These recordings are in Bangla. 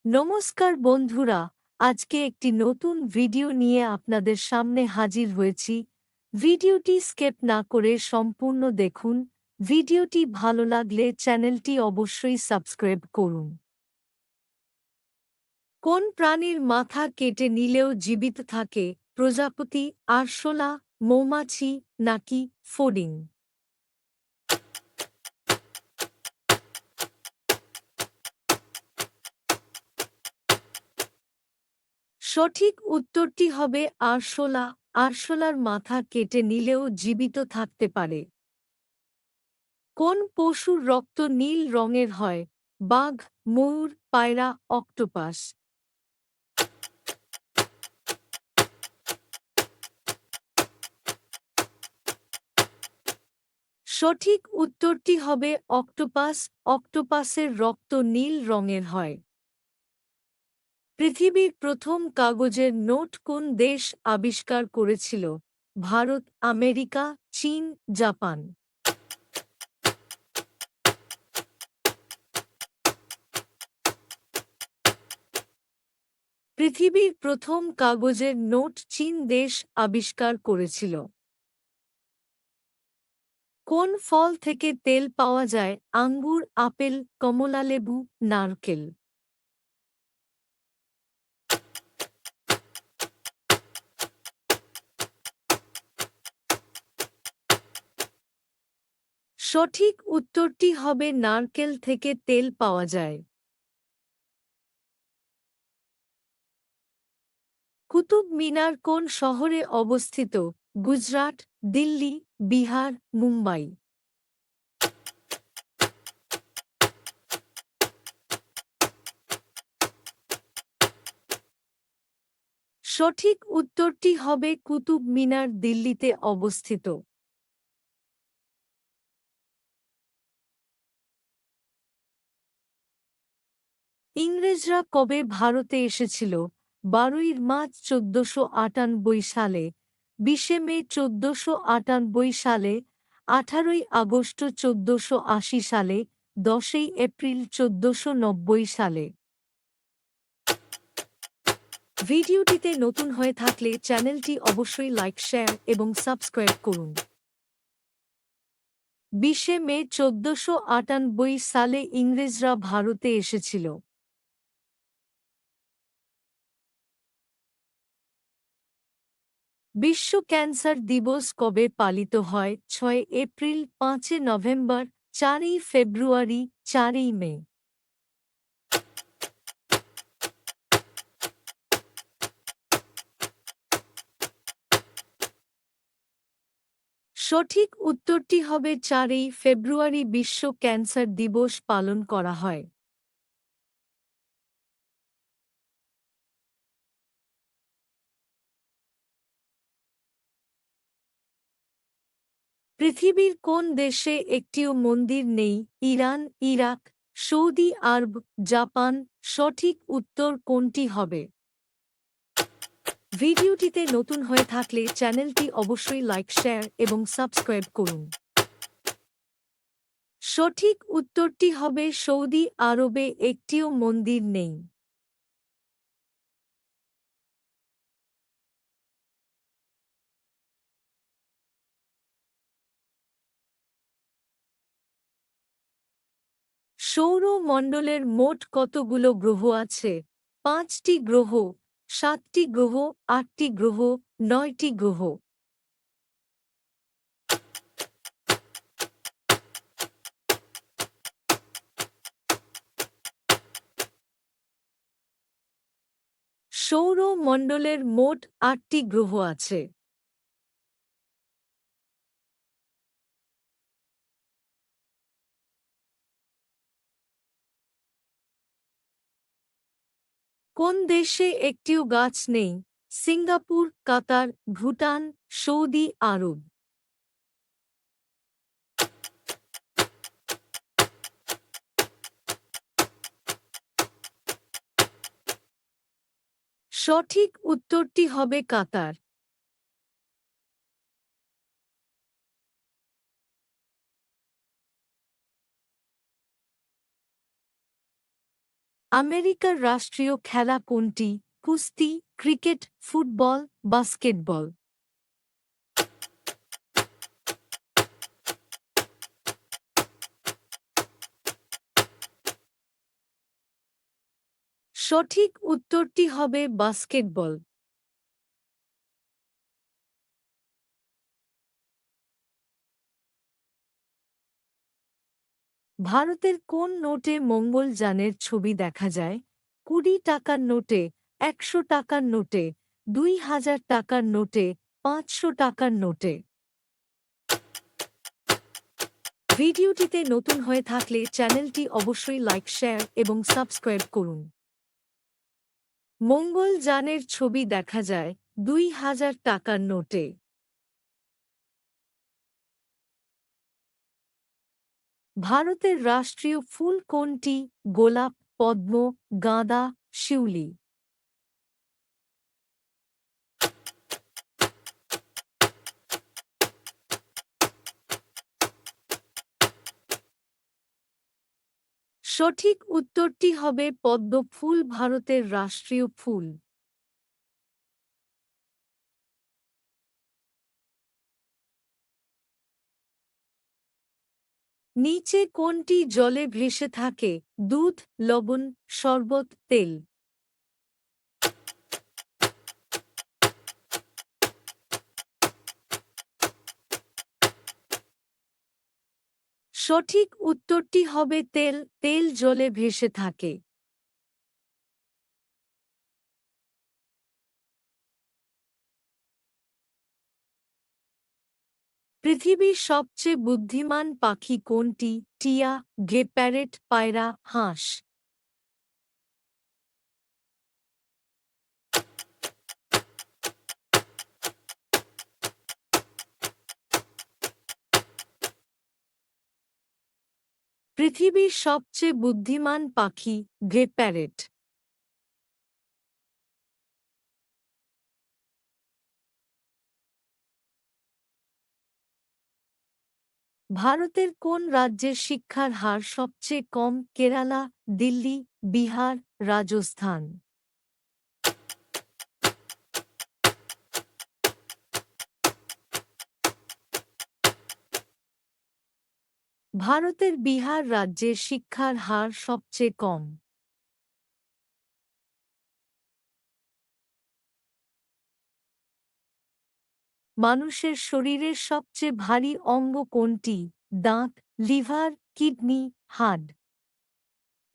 নমস্কার বন্ধুরা, আজকে একটি নতুন ভিডিও নিয়ে আপনাদের সামনে হাজির হয়েছি। ভিডিওটি স্কিপ না করে সম্পূর্ণ দেখুন। ভিডিওটি ভালো লাগলে চ্যানেলটি অবশ্যই সাবস্ক্রাইব করুন। কোন প্রাণীর মাথা কেটে নিলেও জীবিত থাকে? প্রজাপতি, আরশোলা, মৌমাছি নাকি ফড়িং? সঠিক উত্তরটি হবে আরশোলা। আরশোলার মাথা কেটে নিলেও জীবিত থাকতে পারে। কোন পশুর রক্ত নীল রঙের হয়? বাঘ, ময়ূর, পায়রা, অক্টোপাস? সঠিক উত্তরটি হবে অক্টোপাস। অক্টোপাসের রক্ত নীল রঙের হয়। পৃথিবীর প্রথম কাগজের নোট কোন দেশ আবিষ্কার করেছিল? ভারত, আমেরিকা, চীন, জাপান? পৃথিবীর প্রথম কাগজের নোট চীন দেশ আবিষ্কার করেছিল। কোন ফল থেকে তেল পাওয়া যায়? আঙ্গুর, আপেল, কমলালেবু, নারকেল? সঠিক উত্তরটি হবে নারকেল থেকে তেল পাওয়া যায়। কুতুব মিনার কোন শহরে অবস্থিত? গুজরাট, দিল্লি, বিহার, মুম্বাই? সঠিক উত্তরটি হবে কুতুব মিনার দিল্লিতে অবস্থিত। ইংরেজরা কবে ভারতে এসেছিল? 12 মার্চ 1498 সালে, 20 মে 1498 সালে, 18 আগস্ট 1480 সালে, 10 এপ্রিল 1490 সালে? ভিডিওটিতে নতুন হয়ে থাকলে চ্যানেলটি অবশ্যই লাইক, শেয়ার এবং সাবস্ক্রাইব করুন। 20 মে 1498 সালে ইংরেজরা ভারতে এসেছিল। বিশ্ব ক্যান্সার দিবস কবে পালিত হয়? 6 এপ্রিল, 5 নভেম্বর, 4 ফেব্রুয়ারি, 4 মে? সঠিক উত্তরটি হবে 4 ফেব্রুয়ারি বিশ্ব ক্যান্সার দিবস পালন করা হয়। পৃথিবীর কোন দেশে একটিও মন্দির নেই? ইরান, ইরাক, সৌদি আরব, জাপান? সঠিক উত্তর কোনটি হবে? ভিডিওটিতে নতুন হয়ে থাকলে চ্যানেলটি অবশ্যই লাইক, শেয়ার এবং সাবস্ক্রাইব করুন। সঠিক উত্তরটি হবে সৌদি আরবে একটিও মন্দির নেই। সৌরমণ্ডলের মোট কতগুলো গ্রহ আছে? 5টি গ্রহ, 7টি গ্রহ, 8টি গ্রহ, 9টি গ্রহ? সৌরমণ্ডলের মোট 8টি গ্রহ আছে। কোন দেশে একটিও গাছ নেই? সিঙ্গাপুর, কাতার, ভুটান, সৌদি আরব? সঠিক উত্তরটি হবে কাতার। আমেরিকার রাষ্ট্রীয় খেলা কোনটি? কুস্তি, ক্রিকেট, ফুটবল, বাস্কেটবল। সঠিক উত্তরটি হবে বাস্কেটবল। ভারতের কোন নোটে মঙ্গলযানের ছবি দেখা যায়? ২০ টাকার নোটে, ১০০ টাকার নোটে, ২,০০০ টাকার নোটে, ৫০০ টাকার নোটে। ভিডিওটিতে নতুন হয়ে থাকলে চ্যানেলটি অবশ্যই লাইক, শেয়ার এবং সাবস্ক্রাইব করুন। মঙ্গলযানের ছবি দেখা যায় ২,০০০ টাকার নোটে। ভারতের রাষ্ট্রীয় ফুল কোনটি? গোলাপ, পদ্ম, গাঁদা, শিউলি। সঠিক উত্তরটি হবে পদ্ম ফুল ভারতের রাষ্ট্রীয় ফুল। নিচে কোনটি জলে ভেসে থাকে? দুধ, লবণ, শরবত, তেল। সঠিক উত্তরটি হবে তেল। তেল জলে ভেসে থাকে। পৃথিবীর সবচেয়ে বুদ্ধিমান পাখি কোনটি? টিয়া, প্যারেট, পায়রা, হাঁস। পৃথিবীর সবচেয়ে বুদ্ধিমান পাখি প্যারেট। ভারতের কোন রাজ্যের শিক্ষার হার সবচেয়ে কম? কেরালা, দিল্লি, বিহার, রাজস্থান। ভারতের বিহার রাজ্যের শিক্ষার হার সবচেয়ে কম। মানুষের শরীরের সবচেয়ে ভারী অঙ্গ কোনটি? দাঁত, লিভার, কিডনি, হাড়।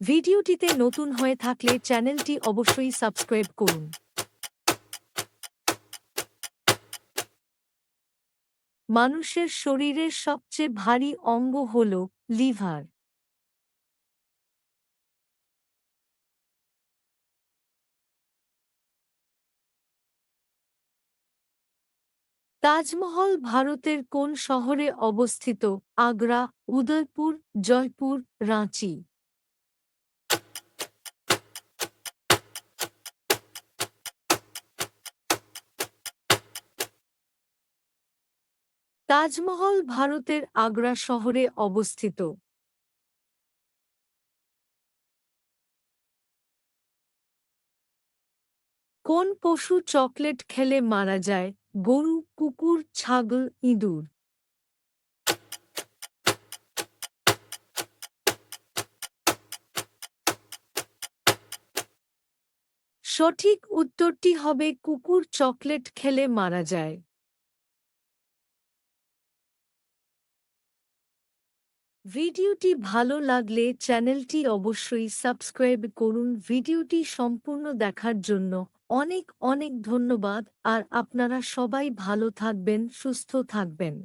ভিডিওটিতে নতুন হয়ে থাকলে চ্যানেলটি অবশ্যই সাবস্ক্রাইব করুন। মানুষের শরীরের সবচেয়ে ভারী অঙ্গ হল লিভার। তাজমহল ভারতের কোন শহরে অবস্থিত? আগ্রা, উদয়পুর, জয়পুর, রাঁচি। তাজমহল ভারতের আগ্রা শহরে অবস্থিত। কোন পশু চকলেট খেলে মারা যায়? গরু, কুকুর, ছাগল, ইঁদুর। সঠিক উত্তরটি হবে কুকুর চকলেট খেলে মারা যায়। ভিডিওটি ভালো লাগলে চ্যানেলটি অবশ্যই সাবস্ক্রাইব করুন। ভিডিওটি সম্পূর্ণ দেখার জন্য অনেক অনেক ধন্যবাদ। আর আপনারা সবাই ভালো থাকবেন, সুস্থ থাকবেন।